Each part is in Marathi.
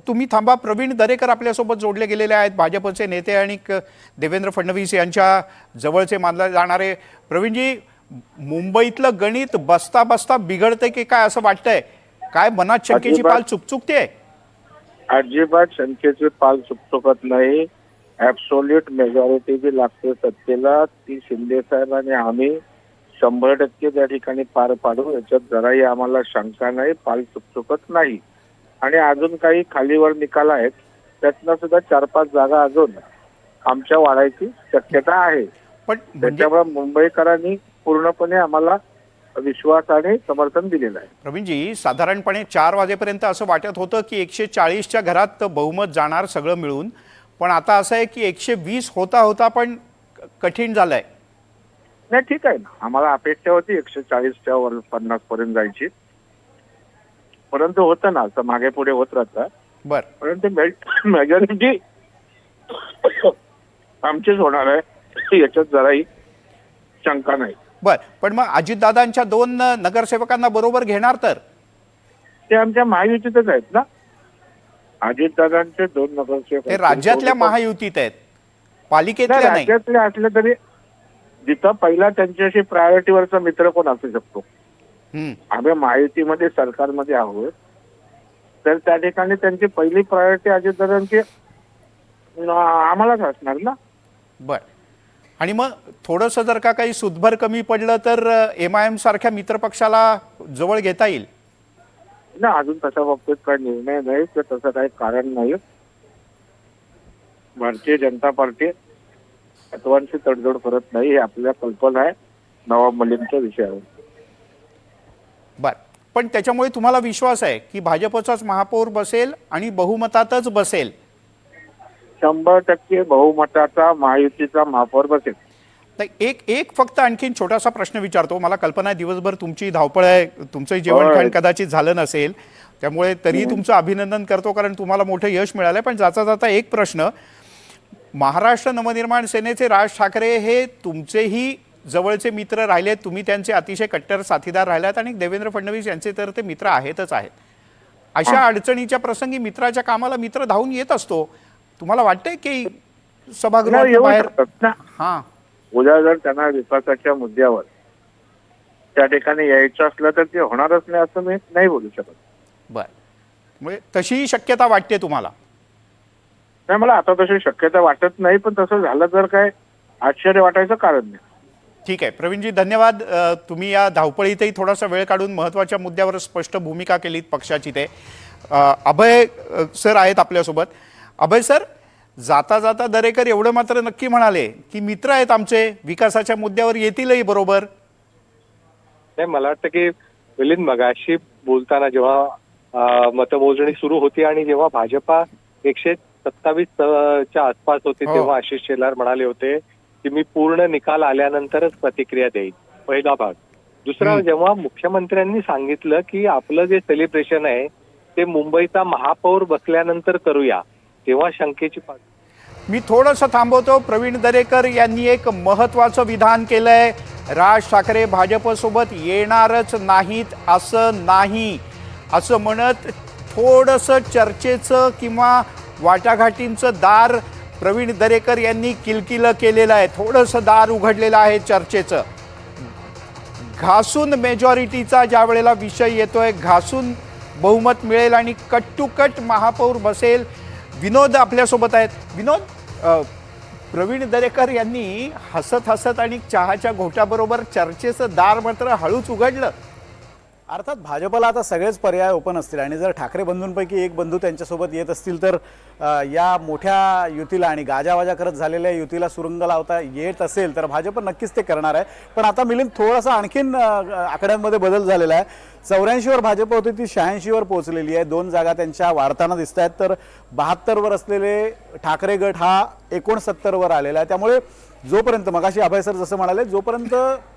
तुम्ही थांबा. प्रवीण दरेकर आपल्यासोबत जोडले गेलेले आहेत, भाजपचे नेते आणि देवेंद्र फडणवीस यांच्या जवळचे मानले जाणारे. प्रवीणजी, मुंबईतलं गणित बसता बसता बिघडतंय की काय असं वाटतंय? काय मनात शंकेची पाल चुकचुकते? अजिबात शंकेची पाल चुकचुकत नाही. ऍब्सोल्यूट मेजॉरिटी जी लागते सत्तेला ती शिंदे साहेब आणि आम्ही 100% त्या ठिकाणी पार पाडू, याच्यात जराही आम्हाला शंका नाही, पाल चुकचुकत नाही. आणि अजून काही खालीवर निकाल आहेत, त्यातनं सुद्धा 4-5 जागा अजून आमच्या वाढायची शक्यता आहे. पण त्याच्यामुळे मुंबईकरांनी पूर्णपणे आम्हाला विश्वास आणि समर्थन दिलेलं आहे. प्रवीणजी, साधारणपणे 4 वाजेपर्यंत असं वाटत होतं की 140च्या घरात बहुमत जाणार सगळं मिळून, पण आता असं आहे की 120 होता होता पण कठीण झालंय. नाही, ठीक आहे ना, आम्हाला अपेक्षा होती 140च्या वर 50 पर्यंत जायची, परंतु होतं ना असं मागे पुढे होत राहतं. बर, परंतु मेजॉरिटी आमचीच होणार आहे, याच्यात जराही शंका नाही. बर. पण मग अजितदादांच्या 2 नगरसेवकांना बरोबर घेणार तर? ते आमच्या महायुतीतच आहेत ना. अजितदादांचे 2 नगरसेवक ते राज्यातल्या महायुतीत आहेत, पालिकेतल्या नाही. राज्यातले असले तरी जिथं पहिला त्यांच्याशी प्रायोरिटीवरचा मित्र कोण असू शकतो. आम्ही महायुतीमध्ये सरकारमध्ये आहोत, तर त्या ठिकाणी त्यांची पहिली प्रायोरिटी अजितदादांची आम्हालाच असणार ना. बर. आणि मग थोडंसं जर का काही सुतभर कमी पडलं तर MIM सारख्या मित्रपक्षाला जवळ घेता येईल ना. अजून तशा बाबतीत काही निर्णय नाही, तर तसं काही कारण नाही. भारतीय जनता पार्टी तत्वांशी तडजोड करत नाही, हे आपल्या कल्पना आहे नवाब मलिकच्या विषयावर. बर. पण त्याच्यामुळे तुम्हाला विश्वास आहे की भाजपचाच महापौर बसेल आणि बहुमतातच बसेल? 100% बहुमताचा महायुतीचा महापौर बसेल. तर एक फक्त आणखीन छोटासा प्रश्न विचारतो. मला कल्पना आहे दिवसभर तुमची धावपळ आहे, तुमचं जेवणखाण कदाचित झालं नसेल, त्यामुळे तरी तुमचं अभिनंदन करतो कारण तुम्हाला मोठं यश मिळालंय. पण जाता जाता एक प्रश्न, महाराष्ट्र नवनिर्माण सेनेचे राज ठाकरे हे तुमचेही जवळचे मित्र राहिलेत, तुम्ही त्यांचे अतिशय कट्टर साथीदार राहिलात आणि देवेंद्र फडणवीस यांचे तर ते मित्र आहेतच आहेत. अशा अडचणीच्या प्रसंगी मित्राच्या कामाला मित्र धावून येत असतो. तुम्हाला वाटतंय की सभागृहात बाहेर हा उद्या जर त्यांना विकासाच्या मुद्द्यावर त्या ठिकाणी यायचं असलं तर ते होणारच नाही असं मी नाही बोलू शकत. बर. म्हणजे तशी शक्यता वाटते तुम्हाला? नाही, मला आता तशी शक्यता वाटत नाही, पण तसं झालं तर काय आश्चर्य वाटायचं कारण नाही. ठीक आहे प्रवीणजी, धन्यवाद. तुम्ही या धावपळीतही थोडासा वेळ काढून महत्त्वाच्या मुद्द्यावर स्पष्ट भूमिका केलीत पक्षाची. ते अभय सर आहेत आपल्यासोबत. अभय सर, जाता जाता दरेकर एवढं मात्र नक्की म्हणाले की मित्र आहेत आमचे, विकासाच्या मुद्द्यावर येतीलही बरोबर? नाही, मला वाटतं की मिलिंद मगाशी बोलताना जेव्हा मतमोजणी सुरू होती आणि जेव्हा भाजपा 127च्या आसपास होते तेव्हा आशिष शेलार म्हणाले होते की मी पूर्ण निकाल आल्यानंतरच प्रतिक्रिया देईन. पहिला भाग. दुसरा, जेव्हा मुख्यमंत्र्यांनी सांगितलं की आपलं जे सेलिब्रेशन आहे ते मुंबईचा महापौर बसल्यानंतर करूया, तेव्हा शंकेची पाल. मी थोडंसं थांबवतो. प्रवीण दरेकर यांनी एक महत्त्वाचं विधान केलंय. राज ठाकरे भाजपसोबत येणारच नाहीत असं नाही, असं म्हणत थोडंसं चर्चेचं किंवा वाटाघाटींचं दार प्रवीण दरेकर यांनी किलकिलं केलेलं आहे. थोडंसं दार उघडलेलं आहे चर्चेचं. घासून मेजॉरिटीचा ज्या वेळेला विषय येतोय, घासून बहुमत मिळेल आणि कट टू कट महापौर बसेल. विनोद आपल्यासोबत आहेत. विनोद, प्रवीण दरेकर यांनी हसत हसत आणि चहाच्या घोटाबरोबर चर्चेचं दार मात्र हळूच उघडलं. अर्थात भाजपला आता सगळेच पर्याय ओपन असतील आणि जर ठाकरे बंधूंपैकी एक बंधू त्यांच्यासोबत येत असतील तर या मोठ्या युतीला आणि गाजावाजा करत झालेल्या युतीला सुरुंग लावता येत असेल तर भाजप नक्कीच ते करणार आहे. पण आता मिलिंद थोडासा आणखीन आकड्यांमध्ये बदल झालेला आहे. 84वर भाजप होती ती 86वर पोहोचलेली आहे. 2 जागा त्यांच्या वाढताना दिसत आहेत. तर 72वर असलेले ठाकरे गट हा 69वर आलेला आहे. त्यामुळे जोपर्यंत मगाशी अभय सर जसं म्हणाले, जोपर्यंत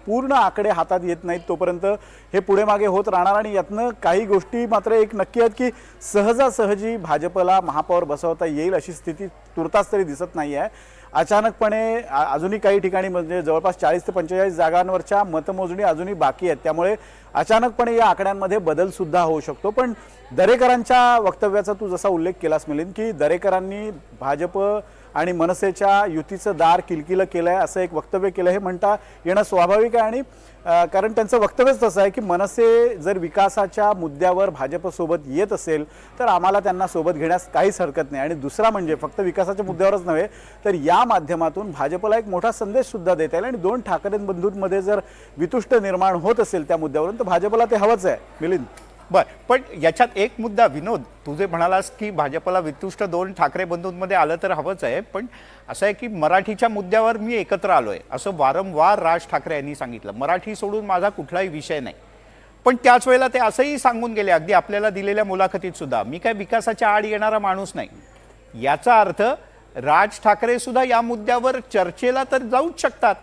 पूर्ण आकडे हातात येत नाहीत तोपर्यंत हे पुढे मागे होत राहणार. आणि यातनं काही गोष्टी मात्र एक नक्की आहेत की सहजासहजी भाजपला महापौर बसवता येईल अशी स्थिती तुर्तास तरी दिसत नाही आहे. अचानकपणे अजूनही काही ठिकाणी म्हणजे जवळपास 40 ते 45 जागांवरच्या मतमोजणी अजूनही बाकी आहेत, त्यामुळे अचानकपणे या आकड्यांमध्ये बदल सुद्धा होऊ शकतो. पण दरेकरांच्या वक्तव्याचा तू जसा उल्लेख केलास मिलिंद, की दरेकरांनी भाजप आणि मनसेच्या युतीचं दार किलकिलं केलंय असं एक वक्तव्य केलं, हे म्हणता येणं स्वाभाविक आहे. आणि कारण त्यांचं वक्तव्यच तसं आहे की मनसे जर विकासाच्या मुद्द्यावर भाजपसोबत येत असेल तर आम्हाला त्यांना सोबत घेण्यास काहीच हरकत नाही. आणि दुसरा म्हणजे फक्त विकासाच्या मुद्द्यावरच नव्हे तर या माध्यमातून भाजपला एक मोठा संदेश सुद्धा देता येईल. आणि दोन ठाकरे बंधूंमध्ये जर वितुष्ट निर्माण होत असेल त्या मुद्द्यावरून तर भाजपला ते हवंच आहे मिलिंद. बर, पण याच्यात एक मुद्दा विनोद, तू जे म्हणालास की भाजपला वितुष्ट दोन ठाकरे बंधूंमध्ये आलं तर हवंच आहे, पण असं आहे की मराठीच्या मुद्द्यावर मी एकत्र आलोय असं वारंवार राज ठाकरे यांनी सांगितलं. मराठी सोडून माझा कुठलाही विषय नाही. पण त्याच वेळेला ते असंही सांगून गेले, अगदी आपल्याला दिलेल्या मुलाखतीत सुद्धा, मी काय विकासाच्या आड येणारा माणूस नाही. याचा अर्थ राज ठाकरे सुद्धा या मुद्द्यावर चर्चेला तर जाऊच शकतात,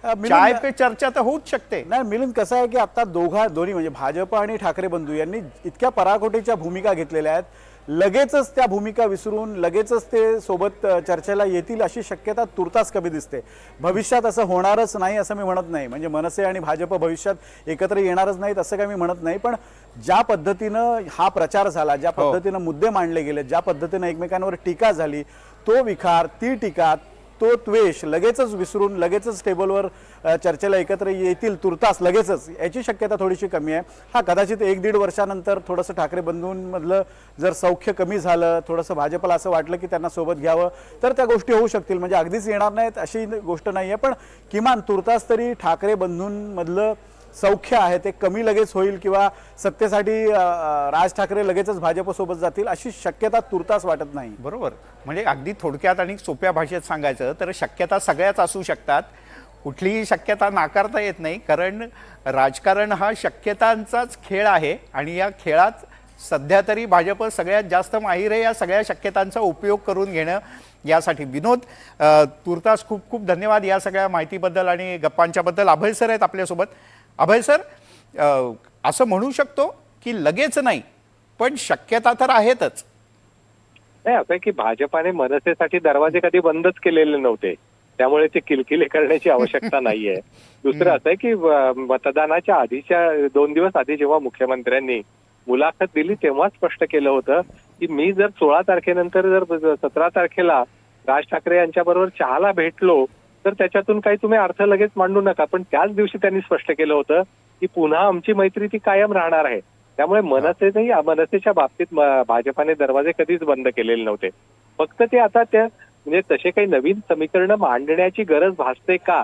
चाय पे चर्चा तर होऊच शकते. नाही मिलिंद, कसं आहे की आता दोन्ही म्हणजे भाजप आणि ठाकरे बंधू यांनी इतक्या पराकोटीच्या भूमिका घेतलेल्या आहेत, लगेचच त्या भूमिका विसरून लगेचच ते सोबत चर्चेला येतील अशी शक्यता तुर्तास कमी दिसते. भविष्यात असं होणारच नाही असं मी म्हणत नाही, म्हणजे मनसे आणि भाजप भविष्यात एकत्र येणारच नाहीत असं काही मी म्हणत नाही. पण ज्या पद्धतीनं हा प्रचार झाला, ज्या पद्धतीनं मुद्दे मांडले गेले, ज्या पद्धतीनं एकमेकांवर टीका झाली, तो विखार, ती टीका, तो द्वेष लगेचच विसरून लगेचच टेबलवर चर्चेला एकत्र येतील तुर्तास लगेचच, याची शक्यता थोडीशी कमी आहे. हा कदाचित 1-1.5 वर्षानंतर थोडंसं ठाकरे बंधूंमधलं जर सौख्य कमी झालं, थोडंसं भाजपला असं वाटलं की त्यांना सोबत घ्यावं तर त्या गोष्टी होऊ शकतील. म्हणजे अगदीच येणार नाहीत अशी गोष्ट नाही आहे, पण किमान तुर्तास तरी ठाकरे बंधूंमधलं सौख्य आहे ते कमी लगेच होईल किंवा सत्तेसाठी राज ठाकरे लगेचच भाजपसोबत जातील अशी शक्यता तुर्तास वाटत नाही. बरोबर, म्हणजे अगदी थोडक्यात आणि सोप्या भाषेत सांगायचं तर शक्यता सगळ्याच असू शकतात, कुठलीही शक्यता नाकारता येत नाही. कारण राजकारण हा शक्यतांचाच खेळ आहे आणि या खेळात सध्या तरी भाजप सगळ्यात जास्त माहीर आहे या सगळ्या शक्यतांचा उपयोग करून घेणं यासाठी. विनोद, तुर्तास खूप खूप धन्यवाद या सगळ्या माहितीबद्दल आणि गप्पांच्याबद्दल. अभय सर आहेत आपल्यासोबत. अभय सर, असं म्हणू शकतो की लगेच नाही पण शक्यता तर आहेतच. नाही, असं आहे की भाजपाने मनसेसाठी दरवाजे कधी बंदच केलेले नव्हते, त्यामुळे ते किलकिले करण्याची आवश्यकता नाहीये. दुसरं असं आहे की मतदानाच्या आधीच्या 2 दिवस आधी जेव्हा मुख्यमंत्र्यांनी मुलाखत दिली तेव्हा स्पष्ट केलं होतं की मी जर 16 तारखेनंतर जर 17 तारखेला राज ठाकरे यांच्याबरोबर चहाला भेटलो तर त्याच्यातून काही तुम्ही अर्थ लगेच मांडू नका. पण त्याच दिवशी त्यांनी स्पष्ट केलं होतं की पुन्हा आमची मैत्री ती कायम राहणार आहे. त्यामुळे मनसेच्या बाबतीत भाजपाने दरवाजे कधीच बंद केलेले नव्हते. फक्त ते आता म्हणजे तसे काही नवीन समीकरणं मांडण्याची गरज भासते का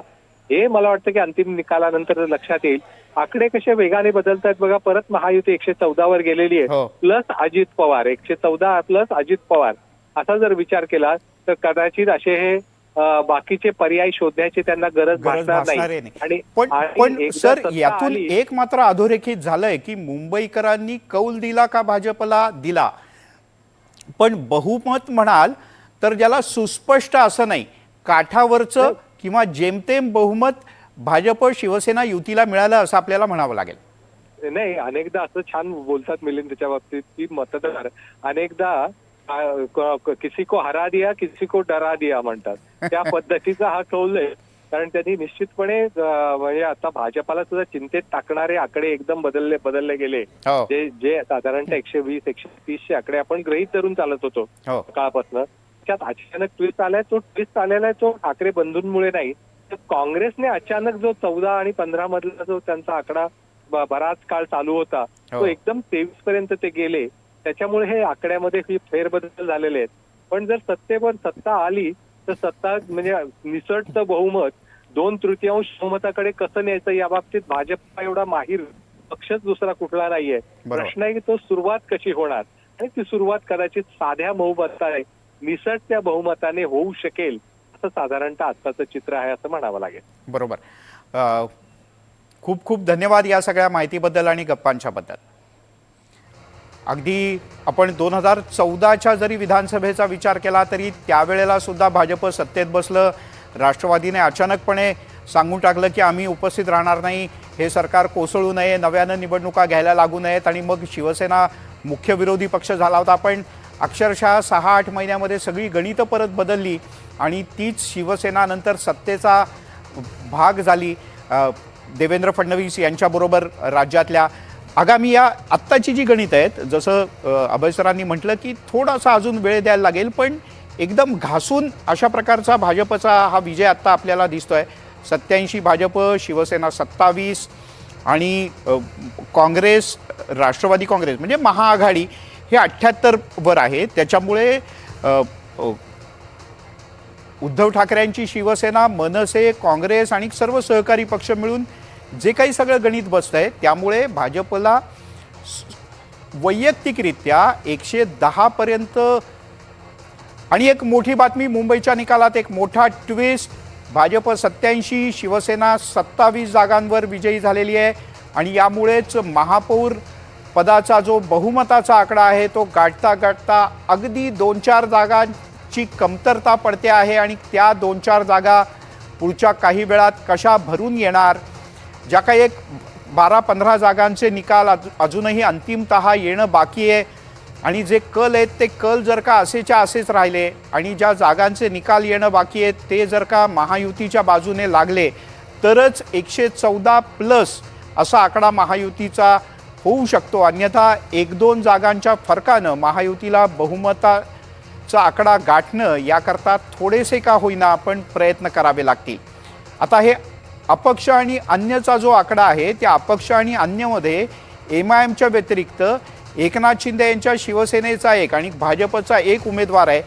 हे मला वाटतं की अंतिम निकालानंतर लक्षात येईल. आकडे कसे वेगाने बदलत आहेत बघा. परत महायुती 114 वर गेलेली आहे, प्लस अजित पवार 114 प्लस अजित पवार असा जर विचार केला तर कदाचित असे हे बाकीचे पर्याय शोधण्याची त्यांना गरज भासणार नाही. पण सर, यातून एक मात्र अधोरेखित झालंय की मुंबईकरांनी कौल दिला का भाजपला दिला, पण बहुमत म्हणाल तर ज्याला सुस्पष्ट असं नाही, काठावरचं किंवा जेमतेम बहुमत भाजप शिवसेना युतीला मिळालं असं आपल्याला म्हणावं लागेल. नाही, अनेकदा असं छान बोलतात मिलिंद त्याच्या बाबतीत की मतदार अनेकदा किसी को हरा दिया किसी को डरा दिया म्हणतात, त्या पद्धतीचा हा कौल आहे. कारण त्यांनी निश्चितपणे म्हणजे आता भाजपाला सुद्धा चिंतेत टाकणारे आकडे एकदम बदलले गेले. जे साधारणतः 120-130 आकडे आपण गृहीत धरून चालत होतो काळापासून, त्यात अचानक ट्विस्ट आलाय. तो ट्विस्ट आलेला आहे तो ठाकरे बंधूंमुळे नाही, तर काँग्रेसने अचानक जो 14 आणि 15 मधला जो त्यांचा आकडा बराच काळ चालू होता तो एकदम 23 पर्यंत ते गेले. त्याच्यामुळे हे आकड्यामध्ये फेरबदल झालेले आहेत. पण जर सत्तेवर सत्ता आली तर सत्ता म्हणजे निसटतं बहुमत 2/3 बहुमताकडे कसं न्यायचं या बाबतीत भाजप एवढा माहीर पक्षच दुसरा कुठला नाहीये. प्रश्न आहे की तो सुरुवात कशी होणार आणि ती सुरुवात कदाचित साध्या बहुमताने निसटत्या बहुमताने होऊ शकेल असं साधारणतः आत्ताचं चित्र आहे असं म्हणावं लागेल. बरोबर. खूप खूप धन्यवाद या सगळ्या माहितीबद्दल आणि गप्पांच्या बद्दल. अगदी आपण 2014च्या जरी विधानसभेचा विचार केला तरी त्यावेळेला सुद्धा भाजप सत्तेत बसलं. राष्ट्रवादीने अचानकपणे सांगून टाकलं की आम्ही उपस्थित राहणार नाही, हे सरकार कोसळू नये, नव्यानं निवडणुका घ्यायला लागू नयेत, आणि मग शिवसेना मुख्य विरोधी पक्ष झाला होता. पण अक्षरशः 6-8 महिन्यामध्ये सगळी गणितं परत बदलली आणि तीच शिवसेना नंतर सत्तेचा भाग झाली देवेंद्र फडणवीस यांच्याबरोबर राज्यातल्या. आगामी या आत्ताची जी गणितं आहेत, जसं अभय सरांनी म्हटलं की थोडासा अजून वेळ द्यायला लागेल, पण एकदम घासून अशा प्रकारचा भाजपचा हा विजय आत्ता आपल्याला दिसतोय. 87 भाजप, शिवसेना 27 आणि काँग्रेस, राष्ट्रवादी काँग्रेस म्हणजे महाआघाडी हे 78 वर आहे. त्याच्यामुळे उद्धव ठाकरेंची शिवसेना, मनसे, काँग्रेस आणि सर्व सहकारी पक्ष मिळून जे काही सगळं गणित बसतंय त्यामुळे भाजपला वैयक्तिकरित्या 110 पर्यंत. आणि एक मोठी बातमी, मुंबईच्या निकालात एक मोठा ट्विस्ट. भाजप 87, शिवसेना 27 जागांवर विजयी झालेली आहे आणि यामुळेच महापौर पदाचा जो बहुमताचा आकडा आहे तो गाठता गाठता अगदी 2-4 जागांची कमतरता पडते आहे आणि त्या 2-4 जागा पुढच्या काही वेळात कशा भरून येणार. ज्या काही एक 12-15 जागांचे निकाल अजूनही अंतिमतः येणं बाकी आहे आणि जे कल आहेत ते कल जर का असेच्या असेच राहिले आणि ज्या जागांचे निकाल येणं बाकी आहेत ते जर का महायुतीच्या बाजूने लागले तरच 114+ असा आकडा महायुतीचा होऊ शकतो. अन्यथा 1-2 जागांच्या फरकानं महायुतीला बहुमताचा आकडा गाठणं याकरता थोडेसे का होईना पण प्रयत्न करावे लागतील. आता हे अपक्ष आणि अन्यचा जो आकडा आहे त्या अपक्ष आणि अन्यमध्ये MIMच्या व्यतिरिक्त एकनाथ शिंदे यांच्या शिवसेनेचा एक आणि भाजपचा एक उमेदवार आहे.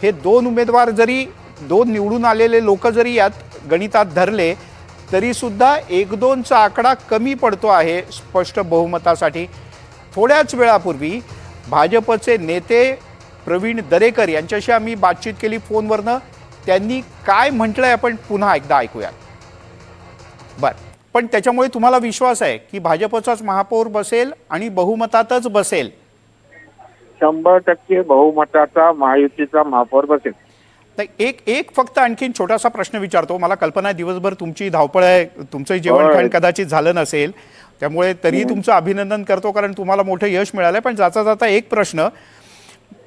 हे 2 उमेदवार जरी 2 निवडून आलेले लोक जरी यात गणितात धरले तरीसुद्धा 1-2चा आकडा कमी पडतो आहे स्पष्ट बहुमतासाठी. थोड्याच वेळापूर्वी भाजपचे नेते प्रवीण दरेकर यांच्याशी आम्ही बातचीत केली फोनवरनं. त्यांनी काय म्हटलंय आपण पुन्हा एकदा ऐकूयात. बरं, पण त्याच्यामुळे तुम्हाला विश्वास आहे की भाजपचाच महापौर बसेल आणि बहुमतातच बसेल? 100% बहुमताचा महायुतीचा महापौर बसेल. एक फक्त आणखीन छोटासा प्रश्न विचारतो. मला कल्पना आहे दिवसभर तुमची धावपळ आहे, तुमचं जेवण खाण कदाचित झालं नसेल, त्यामुळे तरी तुमचं अभिनंदन करतो कारण तुम्हाला मोठं यश मिळालंय. पण जाता जाता एक प्रश्न,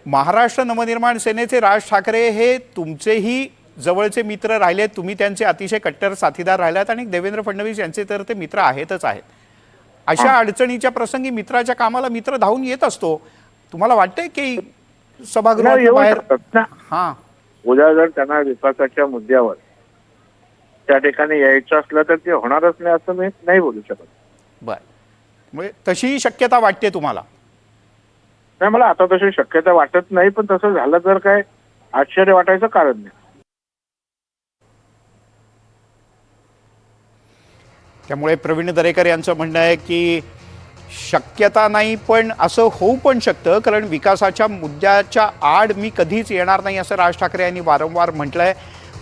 महाराष्ट्र नवनिर्माण सेनेचे राज ठाकरे हे तुमचेही जवळचे मित्र राहिलेत, तुम्ही त्यांचे अतिशय कट्टर साथीदार राहिलात आणि देवेंद्र फडणवीस यांचे तर ते मित्र आहेतच आहेत. अशा अडचणीच्या प्रसंगी मित्राच्या कामाला मित्र धावून येत असतो. तुम्हाला वाटतंय की सभागृहात बाहेर हां उद्या जर त्यांना विकासाच्या मुद्द्यावर त्या ठिकाणी यायचं असलं तर ते होणारच नाही असं मी नाही बोलू शकत. बर, म्हणजे तशी शक्यता वाटते तुम्हाला? नाही, मला आता तशी शक्यता वाटत नाही, पण तसं झालं तर काय आश्चर्य वाटायचं कारण नाही. त्यामुळे प्रवीण दरेकर यांचं म्हणणं आहे की शक्यता नाही पण असं होऊ पण शकतं कारण विकासाच्या मुद्द्याच्या आड मी कधीच येणार नाही असं राज ठाकरे यांनी वारंवार म्हटलं आहे.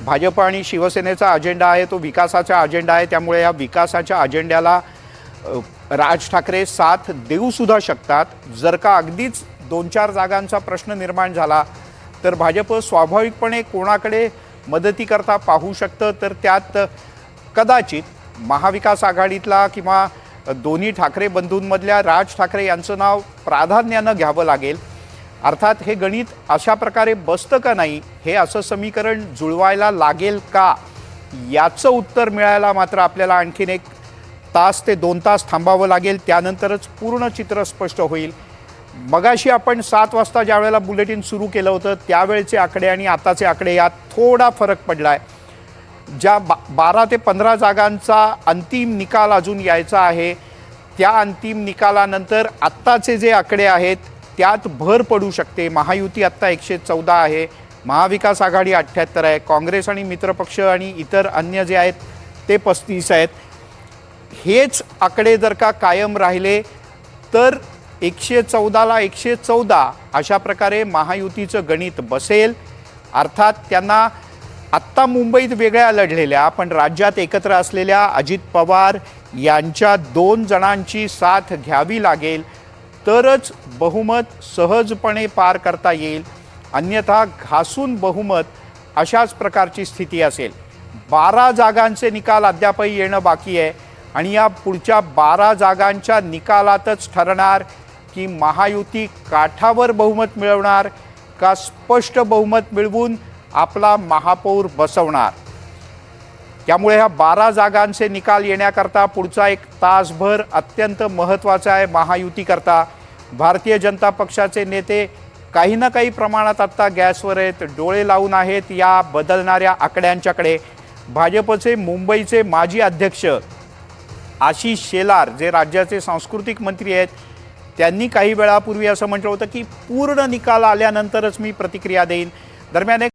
भाजप आणि शिवसेनेचा अजेंडा आहे तो विकासाचा अजेंडा आहे. त्यामुळे या विकासाच्या अजेंड्याला राज ठाकरे साथ देऊ सुद्धा शकतात. जर का अगदीच 2-4 जागांचा प्रश्न निर्माण झाला तर भाजप स्वाभाविकपणे कोणाकडे मदतीकरता पाहू शकतं, तर त्यात कदाचित महाविकास आघाडीतला किंवा दोन्ही ठाकरे बंधूंमधल्या राज ठाकरे यांचं नाव प्राधान्यानं घ्यावं लागेल. अर्थात हे गणित अशा प्रकारे बसतं का नाही, हे असं समीकरण जुळवायला लागेल का, याचं उत्तर मिळायला मात्र आपल्याला आणखीन 1 तास ते 2 तास थांबावं लागेल. त्यानंतरच पूर्ण चित्र स्पष्ट होईल. मगाशी आपण 7 वाजता ज्या वेळेला बुलेटिन सुरू केलं होतं त्यावेळेचे आकडे आणि आताचे आकडे यात थोडा फरक पडला आहे. ज्या 12 ते 15 जागांचा अंतिम निकाल अजून यायचा आहे त्या अंतिम निकालानंतर आत्ताचे जे आकडे आहेत त्यात भर पडू शकते. महायुती आत्ता 114 आहे, महाविकास आघाडी 78 आहे, काँग्रेस आणि मित्रपक्ष आणि इतर अन्य जे आहेत ते 35 आहेत. हेच आकडे जर का कायम राहिले तर 114ला 114 अशा प्रकारे महायुतीचं गणित बसेल. अर्थात त्यांना आत्ता मुंबईत वेगळ्या लढलेल्या पण राज्यात एकत्र असलेल्या अजित पवार यांच्या 2 जणांची साथ घ्यावी लागेल तरच बहुमत सहजपणे पार करता येईल. अन्यथा घासून बहुमत अशाच प्रकारची स्थिती असेल. 12 जागांचे निकाल अद्यापही येणं बाकी आहे आणि या पुढच्या 12 जागांच्या निकालातच ठरणार की महायुती काठावर बहुमत मिळवणार का स्पष्ट बहुमत मिळवून आपला महापौर बसवणार? त्यामुळे ह्या 12 जागांचे निकाल येण्याकरता पुढचा एक तासभर अत्यंत महत्त्वाचा आहे महायुतीकरता. भारतीय जनता पक्षाचे नेते काही ना काही प्रमाणात आत्ता गॅसवर आहेत, डोळे लावून आहेत या बदलणाऱ्या आकड्यांच्याकडे. भाजपचे मुंबईचे माजी अध्यक्ष आशिष शेलार, जे राज्याचे सांस्कृतिक मंत्री आहेत, त्यांनी काही वेळापूर्वी असं म्हटलं होतं की पूर्ण निकाल आल्यानंतरच मी प्रतिक्रिया देईन. दरम्यान